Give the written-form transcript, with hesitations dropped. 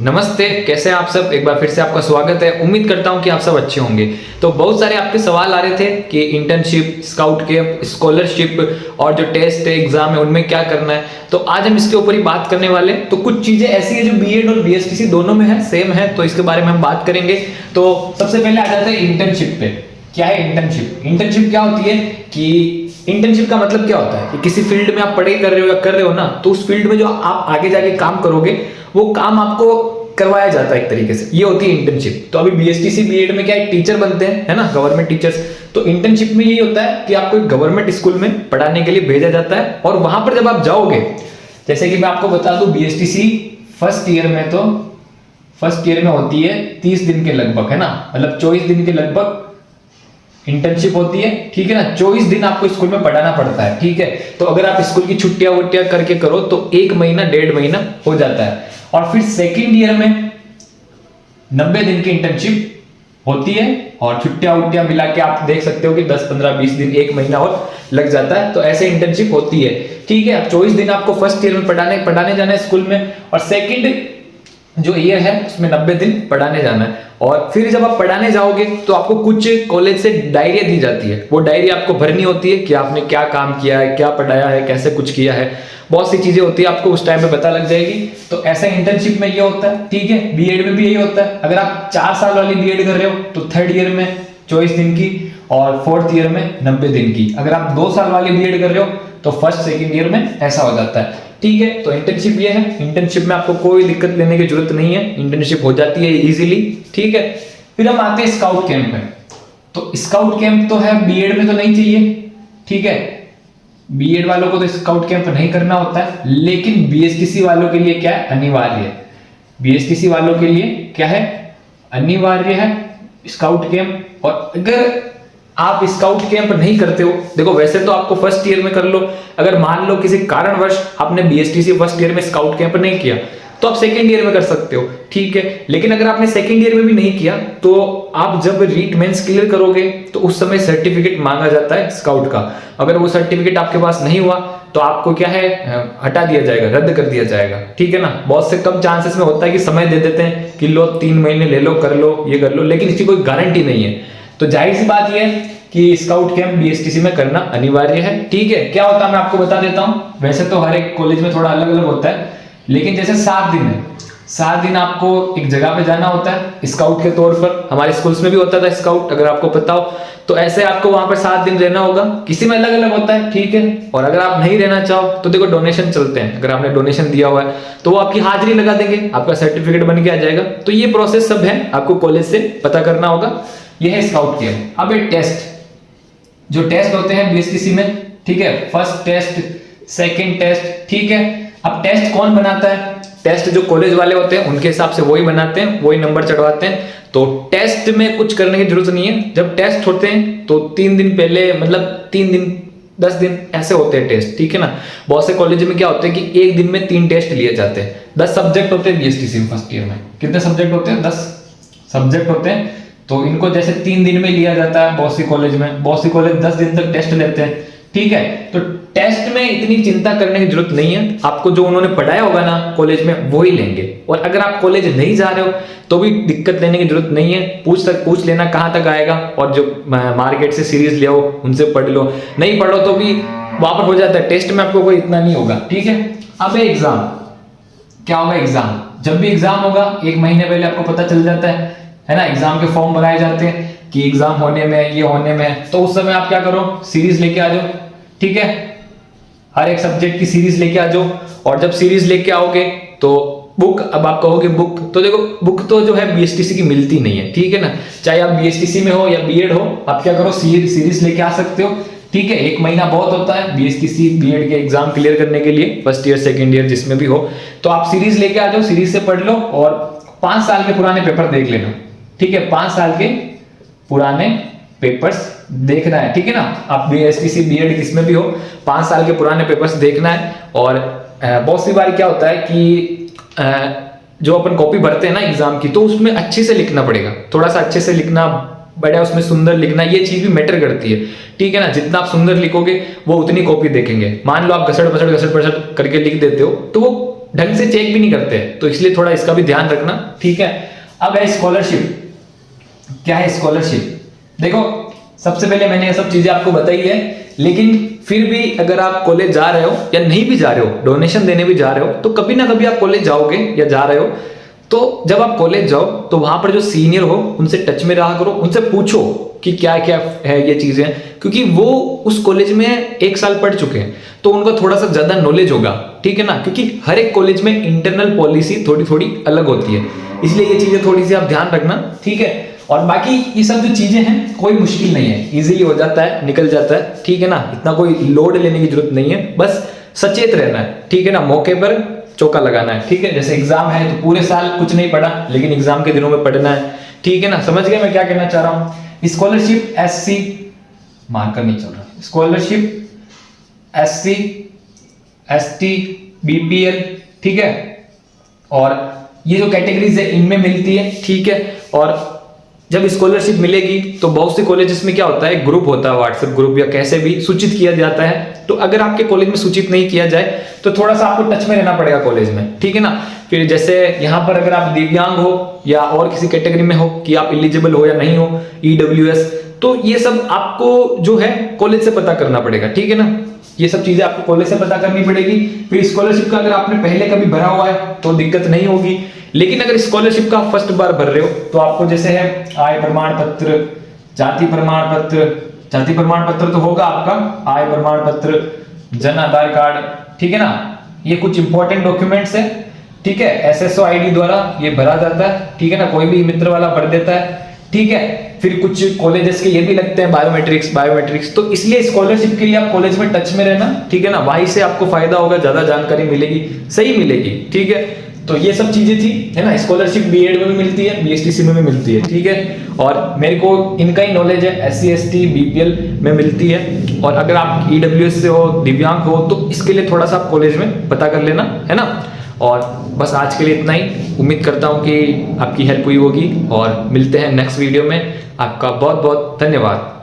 नमस्ते, कैसे हैं आप सब। एक बार फिर से आपका स्वागत है। उम्मीद करता हूं कि आप सब अच्छे होंगे। तो बहुत सारे आपके सवाल आ रहे थे कि इंटर्नशिप, स्काउट कैंप, स्कॉलरशिप और जो टेस्ट है, एग्जाम है, उनमें क्या करना है। तो आज हम इसके ऊपर ही बात करने वाले हैं। तो कुछ चीजें ऐसी है जो बीएड और बीएसटीसी दोनों में है, सेम है, तो इसके बारे में हम बात करेंगे। तो सबसे पहले आ जाते हैं इंटर्नशिप पे। क्या है इंटर्नशिप? इंटर्नशिप क्या होती है कि इंटर्नशिप का मतलब क्या होता है कि किसी फील्ड में आप पढ़ाई कर रहे हो या कर रहे हो ना, तो उस फील्ड में जो आप आगे जाके काम करोगे वो काम आपको करवाया जाता है एक तरीके से। ये होती है इंटर्नशिप। तो अभी बीएसटीसी बीएड में क्या है, टीचर बनते हैं, है ना, गवर्नमेंट टीचर्स। तो इंटर्नशिप में यही होता है कि आपको एक गवर्नमेंट स्कूल में पढ़ाने के लिए भेजा जाता है, और वहां पर जब आप जाओगे, जैसे कि मैं आपको बता दूं, बीएसटीसी फर्स्ट ईयर में होती है 30 दिन के लगभग, है ना, मतलब 24 दिन के लगभग इंटर्नशिप होती है। ठीक है ना, 24 दिन आपको स्कूल में पढ़ाना पड़ता है। ठीक है, तो अगर आप स्कूल की छुट्टियां वुट्टियां करके करो तो 1 महीना 1.5 महीना हो जाता है। और फिर सेकेंड ईयर में 90 दिन की इंटर्नशिप होती है, और छुट्टियां वुट्टियां मिला के आप देख सकते हो कि 10 15 20 दिन, 1 महीना और लग जाता है। तो ऐसे इंटर्नशिप होती है। ठीक है, अब 24 दिन आपको फर्स्ट ईयर में पढ़ाने जाना है स्कूल में, और सेकेंड जो ईयर है उसमें 90 दिन पढ़ाने जाना है। और फिर जब आप पढ़ाने जाओगे तो आपको कुछ कॉलेज से डायरिया दी जाती है। वो डायरी आपको भरनी होती है कि आपने क्या काम किया है, क्या पढ़ाया है, कैसे कुछ किया है। बहुत सी चीजें होती है, आपको उस टाइम पे पता लग जाएगी। तो ऐसा इंटर्नशिप में ये होता है। ठीक है, बीएड में भी यही होता है। अगर आप 4 साल वाली बीएड कर रहे हो तो थर्ड ईयर में 24 दिन की और फोर्थ ईयर में 90 दिन की। अगर आप 2 साल वाली बीएड कर रहे हो तो फर्स्ट सेकेंड ईयर में ऐसा हो जाता है। ठीक है, तो इंटर्नशिप ये है। इंटर्नशिप में आपको कोई दिक्कत लेने की जरूरत नहीं है, इंटर्नशिप हो जाती है इजीली। ठीक है, फिर हम आते हैं स्काउट कैंप में। तो स्काउट कैंप तो है, बीएड में तो नहीं चाहिए। ठीक है, बीएड वालों को तो स्काउट कैंप नहीं करना होता है, लेकिन बीएसटीसी वालों के लिए क्या है, अनिवार्य है। बीएसटीसी वालों के लिए क्या है, अनिवार्य है स्काउट कैंप। और अगर आप स्काउट कैंप नहीं करते हो, देखो वैसे तो आपको फर्स्ट ईयर में कर लो। अगर मान लो किसी कारणवश आपने बीएसटीसी फर्स्ट ईयर में स्काउट कैंप नहीं किया तो आप सेकंड ईयर में कर सकते हो। ठीक है, लेकिन अगर आपने सेकंड ईयर में भी नहीं किया तो आप जब रीट मेंस क्लियर करोगे तो उस समय सर्टिफिकेट मांगा जाता है स्काउट का। अगर वो सर्टिफिकेट आपके पास नहीं हुआ तो आपको क्या है, हटा दिया जाएगा, रद्द कर दिया जाएगा। ठीक है ना, बहुत से कम चांसेस में होता है कि समय दे देते हैं कि लो 3 महीने ले लो, कर लो, ये कर लो, लेकिन इसकी कोई गारंटी नहीं है। तो जाहिर सी बात यह है कि स्काउट कैंप बीएसटीसी में करना अनिवार्य है। ठीक है, क्या होता है मैं आपको बता देता हूं। वैसे तो हर एक कॉलेज में थोड़ा अलग अलग होता है, लेकिन जैसे 7 दिन है, 7 दिन आपको एक जगह पे जाना होता है स्काउट के तौर पर। हमारे स्कूल्स में भी होता था स्काउट, अगर आपको पता हो तो। ऐसे आपको वहां पर 7 दिन रहना होगा, किसी में अलग अलग होता है। ठीक है, और अगर आप नहीं रहना चाहो तो देखो डोनेशन चलते हैं। अगर आपने डोनेशन दिया हुआ है तो वो आपकी हाजिरी लगा देंगे, आपका सर्टिफिकेट बन के आ जाएगा। तो ये प्रोसेस सब है, आपको कॉलेज से पता करना होगा। ये है स्काउट कैंप। अब एक टेस्ट, जो टेस्ट होते हैं बीएसटीसी में, ठीक है, फर्स्ट टेस्ट, सेकंड टेस्ट। ठीक है, अब टेस्ट कौन बनाता है? टेस्ट जो कॉलेज वाले होते हैं उनके हिसाब से वही बनाते हैं, वही नंबर चढ़वाते हैं। तो टेस्ट में कुछ करने की जरूरत नहीं है। जब टेस्ट होते हैं तो 3 दिन पहले, मतलब 3 दिन 10 दिन ऐसे होते हैं टेस्ट। ठीक है ना, बहुत से कॉलेज में क्या होता है कि एक दिन में 3 टेस्ट लिए जाते हैं। 10 सब्जेक्ट होते हैं बीएसटीसी में फर्स्ट ईयर में। कितने सब्जेक्ट होते हैं? 10 सब्जेक्ट होते हैं। तो इनको जैसे 3 दिन में लिया जाता है बहुत सी कॉलेज में, बहुत सी कॉलेज 10 दिन तक टेस्ट लेते हैं। ठीक है, तो टेस्ट में इतनी चिंता करने की जरूरत नहीं है। आपको जो उन्होंने पढ़ाया होगा ना कॉलेज में वो ही लेंगे। और अगर आप कॉलेज नहीं जा रहे हो तो भी दिक्कत लेने की जरूरत नहीं है। पूछ लेना कहाँ तक आएगा, और जो मार्केट से सीरीज ले आओ उनसे पढ़ लो। नहीं पढ़ो तो भी वहां पर हो जाता है, टेस्ट में आपको कोई इतना नहीं होगा। ठीक है, अब एग्जाम क्या होगा? एग्जाम जब भी एग्जाम होगा 1 महीने पहले आपको पता चल जाता है ना। एग्जाम के फॉर्म भराए जाते हैं कि एग्जाम होने में, ये होने में। तो उस समय आप क्या करो, सीरीज लेके आ जाओ। ठीक है, हर एक सब्जेक्ट की सीरीज लेके आ जाओ। और जब सीरीज लेके आओगे तो बुक, अब आप कहोगे बुक, तो देखो बुक तो जो है बीएसटीसी की मिलती नहीं है। ठीक है ना, चाहे आप बीएसटीसी में हो या बीएड हो, आप क्या करो, सीरीज लेके आ सकते हो। ठीक है, 1 महीना बहुत होता है बीएसटीसी बीएड के एग्जाम क्लियर करने के लिए, फर्स्ट ईयर सेकंड ईयर जिसमें भी हो। तो आप सीरीज लेके आ जाओ, सीरीज से पढ़ लो और 5 साल के पुराने पेपर देख लेना। ठीक है, 5 साल के पुराने पेपर्स देखना है। ठीक है ना, आप बीएसटीसी बीएड किसमें भी हो, 5 साल के पुराने पेपर्स देखना है। और बहुत सी बार क्या होता है कि जो अपन कॉपी भरते हैं ना एग्जाम की, तो उसमें अच्छे से लिखना पड़ेगा, थोड़ा सा अच्छे से लिखना, बड़ा उसमें सुंदर लिखना, ये चीज भी मैटर करती है। ठीक है ना, जितना आप सुंदर लिखोगे वो उतनी कॉपी देखेंगे। मान लो आप घसड़ बसड़ करके लिख देते हो तो वो ढंग से चेक भी नहीं करते, तो इसलिए थोड़ा इसका भी ध्यान रखना, ठीक है। अब है स्कॉलरशिप। क्या है स्कॉलरशिप? देखो सबसे पहले मैंने ये सब चीजें आपको बताई है, लेकिन फिर भी अगर आप कॉलेज जा रहे हो या नहीं भी जा रहे हो, डोनेशन देने भी जा रहे हो, तो कभी ना कभी आप कॉलेज जाओगे या जा रहे हो, तो जब आप कॉलेज जाओ तो वहां पर जो सीनियर हो उनसे टच में रहा करो, उनसे पूछो कि क्या क्या है ये चीजें, क्योंकि वो उस कॉलेज में 1 साल पढ़ चुके हैं, तो उनका थोड़ा सा ज्यादा नॉलेज होगा, ठीक है ना। क्योंकि हर एक कॉलेज में इंटरनल पॉलिसी थोड़ी थोड़ी अलग होती है, इसलिए ये चीजें थोड़ी सी आप ध्यान रखना, ठीक है। और बाकी ये सब जो चीजें हैं कोई मुश्किल नहीं है, इजीली हो जाता है, निकल जाता है, ठीक है ना। इतना कोई लोड लेने की जरूरत नहीं है, बस सचेत रहना है, ठीक है ना। मौके पर चौका लगाना है, ठीक है। जैसे एग्जाम है तो पूरे साल कुछ नहीं पढ़ा, लेकिन एग्जाम के दिनों में पढ़ना है, ठीक है ना। समझ गए मैं क्या कहना चाह रहा हूं। स्कॉलरशिप SC मार्कर नहीं चल रहा, स्कॉलरशिप SC ST BPL, ठीक है। और ये जो कैटेगरीज है इनमें मिलती है, ठीक है। और जब स्कॉलरशिप मिलेगी तो बहुत से कॉलेजेस में क्या होता है, ग्रुप होता है, व्हाट्सएप ग्रुप या कैसे भी सूचित किया जाता है। तो अगर आपके कॉलेज में सूचित नहीं किया जाए तो थोड़ा सा आपको टच में रहना पड़ेगा कॉलेज में, ठीक है ना। फिर जैसे यहाँ पर अगर आप दिव्यांग हो या और किसी कैटेगरी में हो कि आप एलिजिबल हो या नहीं हो, EWS, तो ये सब आपको जो है कॉलेज से पता करना पड़ेगा, ठीक है ना। ये सब चीजें आपको कॉलेज से पता करनी पड़ेगी। फिर स्कॉलरशिप का अगर आपने पहले कभी भरा हुआ है तो दिक्कत नहीं होगी, लेकिन अगर स्कॉलरशिप का फर्स्ट बार भर रहे हो तो आपको जैसे है आय प्रमाण पत्र, जाति प्रमाण पत्र, जाति प्रमाण पत्र तो होगा आपका, आय प्रमाण पत्र, जन आधार कार्ड, ठीक है ना। ये कुछ इंपॉर्टेंट डॉक्यूमेंट्स है, ठीक है। SSO ID द्वारा ये भरा जाता है, ठीक है ना। कोई भी मित्र वाला भर देता है, ठीक है। फिर कुछ कॉलेजेस के ये भी लगते हैं बायोमेट्रिक्स, तो इसलिए स्कॉलरशिप के लिए आप कॉलेज में टच में रहना, ठीक है ना। वहीं से आपको फायदा होगा, ज्यादा जानकारी मिलेगी, सही मिलेगी, ठीक है। तो ये सब चीजें थी, है ना। स्कॉलरशिप B.Ed में भी मिलती है, BSTC में भी मिलती है, ठीक है। और मेरे को इनका ही नॉलेज है, SC ST BPL में मिलती है। और अगर आप EWS से हो, दिव्यांग हो, तो इसके लिए थोड़ा सा आप कॉलेज में पता कर लेना, है ना। और बस आज के लिए इतना ही। उम्मीद करता हूँ कि आपकी हेल्प हुई होगी और मिलते हैं नेक्स्ट वीडियो में। आपका बहुत बहुत धन्यवाद।